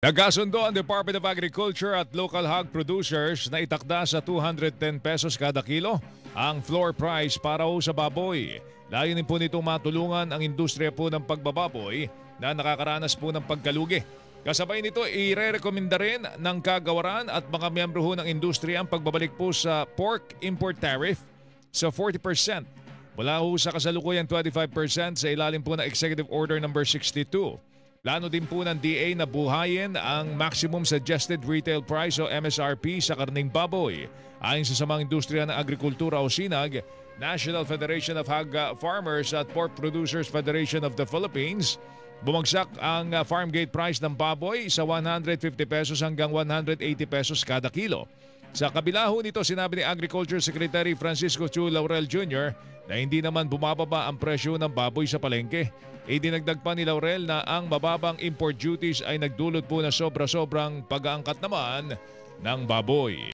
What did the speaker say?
Nagkasundo ang Department of Agriculture at local hog producers na itakda sa 210 pesos kada kilo ang floor price para sa baboy. Layunin po nitong matulungan ang industriya po ng pagbababoy na nakakaranas po ng pagkalugi. Kasabay nito, ire-rekomenda rin ng kagawaran at mga miyembro ho ng industriya ang pagbabalik po sa pork import tariff sa 40%. Mula ho sa kasalukuyang 25% sa ilalim po ng Executive Order No. 62. Plano din po ng DA na buhayin ang maximum suggested retail price o MSRP sa karning baboy. Ayon sa samang industriya ng agrikultura o SINAG, National Federation of Hog Farmers at Pork Producers Federation of the Philippines, bumagsak ang farm gate price ng baboy sa 150 pesos hanggang 180 pesos kada kilo. Sa kabila ho nito, sinabi ni Agriculture Secretary Francisco Chu Laurel Jr. na hindi naman bumababa ang presyo ng baboy sa palengke. Idinagdag pa ni Laurel na ang mababang import duties ay nagdulot po na sobra-sobrang pag-aangkat naman ng baboy.